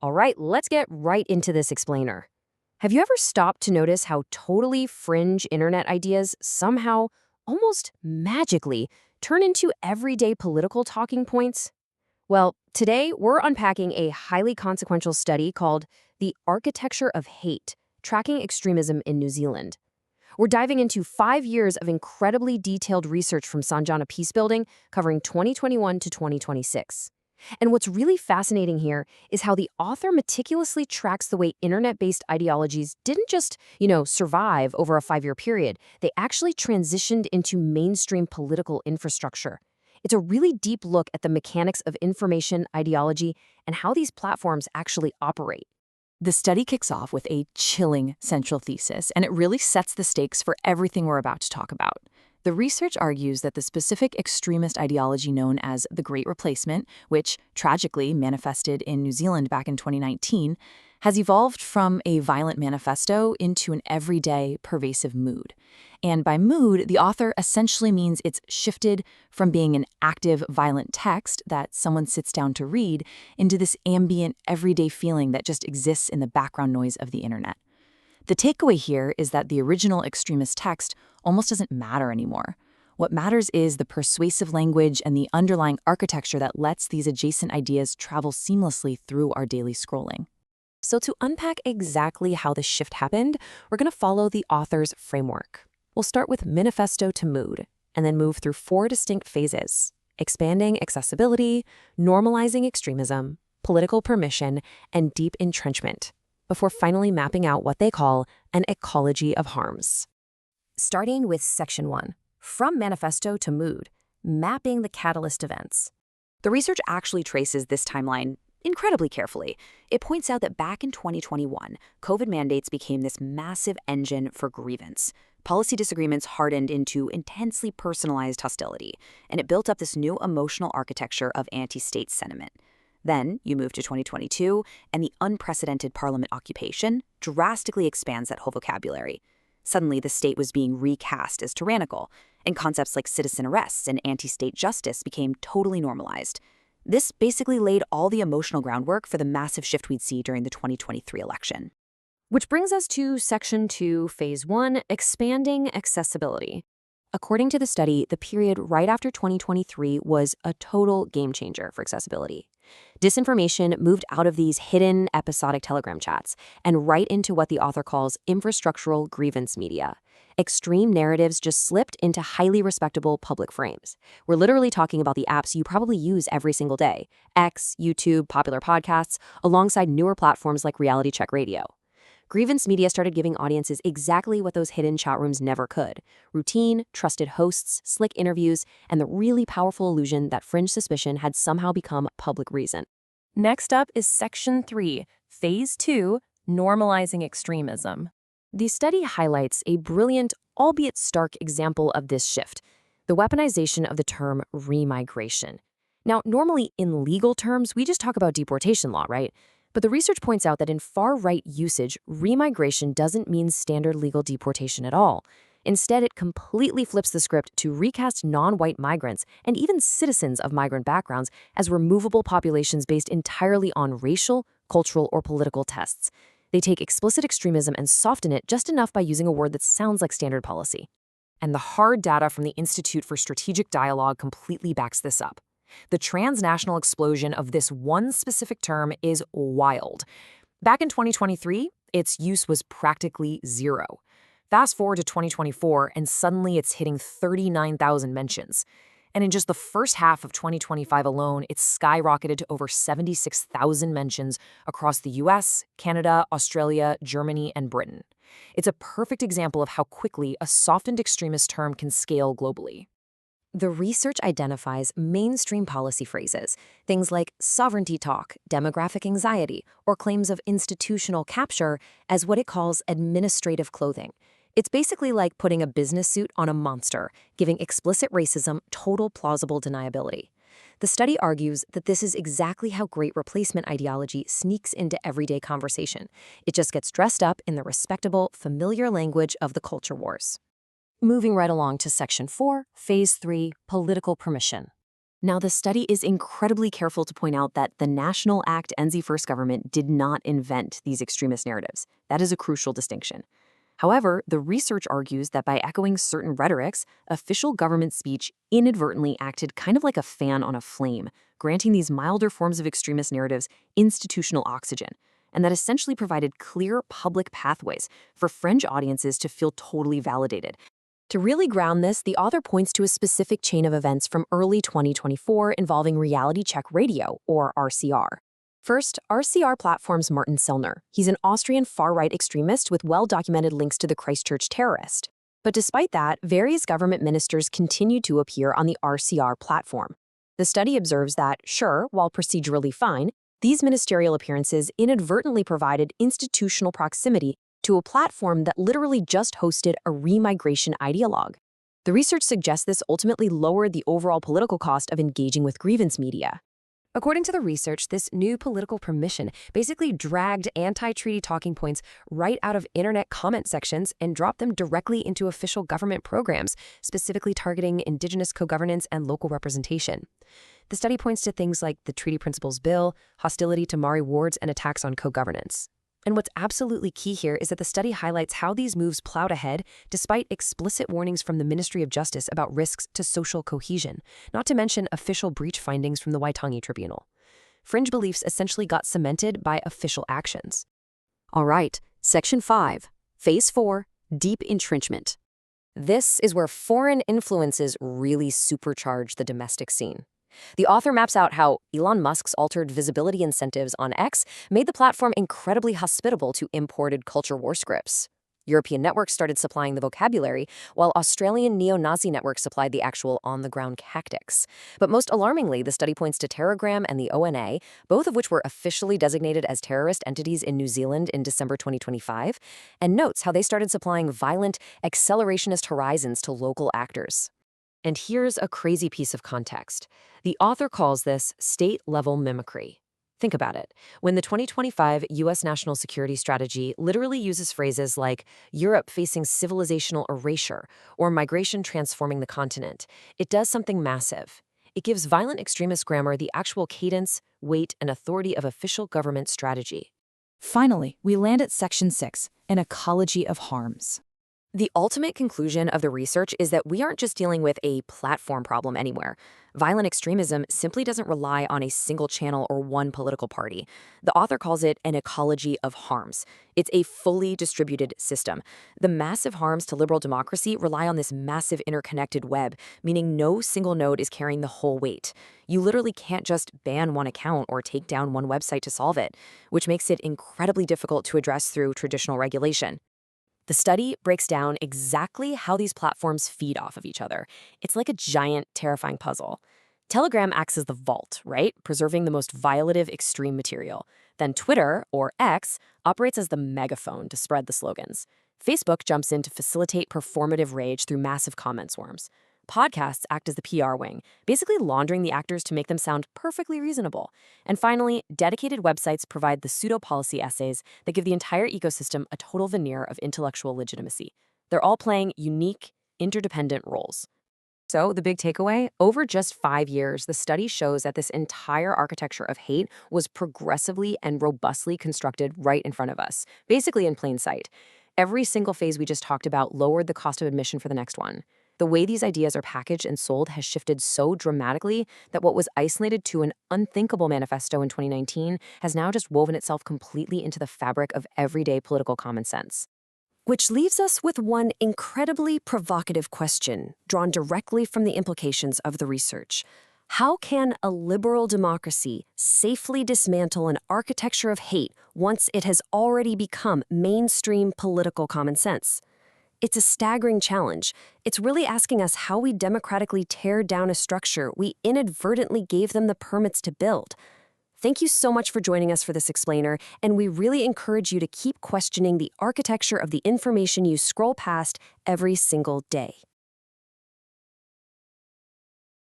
All right, let's get right into this explainer. Have you ever stopped to notice how totally fringe internet ideas somehow, almost magically, turn into everyday political talking points? Well, today we're unpacking a highly consequential study called The Architecture of Hate, Tracking Extremism in New Zealand. We're diving into 5 years of incredibly detailed research from Sanjana Peacebuilding covering 2021 to 2026. And what's really fascinating here is how the author meticulously tracks the way internet-based ideologies didn't just, survive over a 5-year period. They actually transitioned into mainstream political infrastructure. It's a really deep look at the mechanics of information ideology and how these platforms actually operate. The study kicks off with a chilling central thesis, and it really sets the stakes for everything we're about to talk about. The research argues that the specific extremist ideology known as the Great Replacement, which tragically manifested in New Zealand back in 2019, has evolved from a violent manifesto into an everyday, pervasive mood. And by mood, the author essentially means it's shifted from being an active, violent text that someone sits down to read into this ambient, everyday feeling that just exists in the background noise of the internet. The takeaway here is that the original extremist text almost doesn't matter anymore. What matters is the persuasive language and the underlying architecture that lets these adjacent ideas travel seamlessly through our daily scrolling. So to unpack exactly how the shift happened, we're going to follow the author's framework. We'll start with manifesto to mood, and then move through 4 distinct phases: expanding accessibility, normalizing extremism, political permission, and deep entrenchment, before finally mapping out what they call an ecology of harms. Starting with Section 1, From Manifesto to Mood, Mapping the Catalyst Events. The research actually traces this timeline incredibly carefully. It points out that back in 2021, COVID mandates became this massive engine for grievance. Policy disagreements hardened into intensely personalized hostility, and it built up this new emotional architecture of anti-state sentiment. Then you move to 2022, and the unprecedented parliament occupation drastically expands that whole vocabulary. Suddenly, the state was being recast as tyrannical, and concepts like citizen arrests and anti-state justice became totally normalized. This basically laid all the emotional groundwork for the massive shift we'd see during the 2023 election. Which brings us to Section 2, Phase 1, Expanding Accessibility. According to the study, the period right after 2023 was a total game changer for accessibility. Disinformation moved out of these hidden, episodic Telegram chats and right into what the author calls infrastructural grievance media. Extreme narratives just slipped into highly respectable public frames. We're literally talking about the apps you probably use every single day: X, YouTube, popular podcasts, alongside newer platforms like Reality Check Radio. Grievance media started giving audiences exactly what those hidden chat rooms never could: routine, trusted hosts, slick interviews, and the really powerful illusion that fringe suspicion had somehow become public reason. Next up is Section 3, Phase 2, Normalizing Extremism. The study highlights a brilliant, albeit stark example of this shift: the weaponization of the term remigration. Now, normally in legal terms, we just talk about deportation law, right? But the research points out that in far-right usage, remigration doesn't mean standard legal deportation at all. Instead, it completely flips the script to recast non-white migrants and even citizens of migrant backgrounds as removable populations based entirely on racial, cultural, or political tests. They take explicit extremism and soften it just enough by using a word that sounds like standard policy. And the hard data from the Institute for Strategic Dialogue completely backs this up. The transnational explosion of this one specific term is wild. Back in 2023, its use was practically zero. Fast forward to 2024, and suddenly it's hitting 39,000 mentions. And in just the first half of 2025 alone, it's skyrocketed to over 76,000 mentions across the US, Canada, Australia, Germany, and Britain. It's a perfect example of how quickly a softened extremist term can scale globally. The research identifies mainstream policy phrases, things like sovereignty talk, demographic anxiety, or claims of institutional capture, as what it calls administrative clothing. It's basically like putting a business suit on a monster, giving explicit racism total plausible deniability. The study argues that this is exactly how Great Replacement ideology sneaks into everyday conversation. It just gets dressed up in the respectable, familiar language of the culture wars. Moving right along to Section 4, Phase 3, Political Permission. Now, the study is incredibly careful to point out that the National Act NZ First government did not invent these extremist narratives. That is a crucial distinction. However, the research argues that by echoing certain rhetorics, official government speech inadvertently acted kind of like a fan on a flame, granting these milder forms of extremist narratives institutional oxygen, and that essentially provided clear public pathways for fringe audiences to feel totally validated. To really ground this, the author points to a specific chain of events from early 2024 involving Reality Check Radio, or RCR. First, RCR platform's Martin Sellner. He's an Austrian far-right extremist with well-documented links to the Christchurch terrorist. But despite that, various government ministers continue to appear on the RCR platform. The study observes that, sure, while procedurally fine, these ministerial appearances inadvertently provided institutional proximity to a platform that literally just hosted a remigration ideologue. The research suggests this ultimately lowered the overall political cost of engaging with grievance media. According to the research, this new political permission basically dragged anti-treaty talking points right out of internet comment sections and dropped them directly into official government programs, specifically targeting Indigenous co-governance and local representation. The study points to things like the Treaty Principles Bill, hostility to Maori wards, and attacks on co-governance. And what's absolutely key here is that the study highlights how these moves plowed ahead despite explicit warnings from the Ministry of Justice about risks to social cohesion, not to mention official breach findings from the Waitangi Tribunal. Fringe beliefs essentially got cemented by official actions. All right, Section 5, Phase 4, Deep Entrenchment. This is where foreign influences really supercharge the domestic scene. The author maps out how Elon Musk's altered visibility incentives on X made the platform incredibly hospitable to imported culture war scripts. European networks started supplying the vocabulary, while Australian neo-Nazi networks supplied the actual on-the-ground tactics. But most alarmingly, the study points to Telegram and the ONA, both of which were officially designated as terrorist entities in New Zealand in December 2025, and notes how they started supplying violent, accelerationist horizons to local actors. And here's a crazy piece of context. The author calls this state-level mimicry. Think about it. When the 2025 U.S. National Security Strategy literally uses phrases like Europe facing civilizational erasure or migration transforming the continent, it does something massive. It gives violent extremist grammar the actual cadence, weight, and authority of official government strategy. Finally, we land at Section 6, an ecology of harms. The ultimate conclusion of the research is that we aren't just dealing with a platform problem anywhere. Violent extremism simply doesn't rely on a single channel or one political party. The author calls it an ecology of harms. It's a fully distributed system. The massive harms to liberal democracy rely on this massive interconnected web, meaning no single node is carrying the whole weight. You literally can't just ban one account or take down one website to solve it, which makes it incredibly difficult to address through traditional regulation. The study breaks down exactly how these platforms feed off of each other. It's like a giant, terrifying puzzle. Telegram acts as the vault, right? Preserving the most violative extreme material. Then Twitter, or X, operates as the megaphone to spread the slogans. Facebook jumps in to facilitate performative rage through massive comment swarms. Podcasts act as the PR wing, basically laundering the actors to make them sound perfectly reasonable. And finally, dedicated websites provide the pseudo-policy essays that give the entire ecosystem a total veneer of intellectual legitimacy. They're all playing unique, interdependent roles. So, the big takeaway? Over just 5 years, the study shows that this entire architecture of hate was progressively and robustly constructed right in front of us, basically in plain sight. Every single phase we just talked about lowered the cost of admission for the next one. The way these ideas are packaged and sold has shifted so dramatically that what was isolated to an unthinkable manifesto in 2019 has now just woven itself completely into the fabric of everyday political common sense. Which leaves us with one incredibly provocative question, drawn directly from the implications of the research. How can a liberal democracy safely dismantle an architecture of hate once it has already become mainstream political common sense? It's a staggering challenge. It's really asking us how we democratically tear down a structure we inadvertently gave them the permits to build. Thank you so much for joining us for this explainer, and we really encourage you to keep questioning the architecture of the information you scroll past every single day.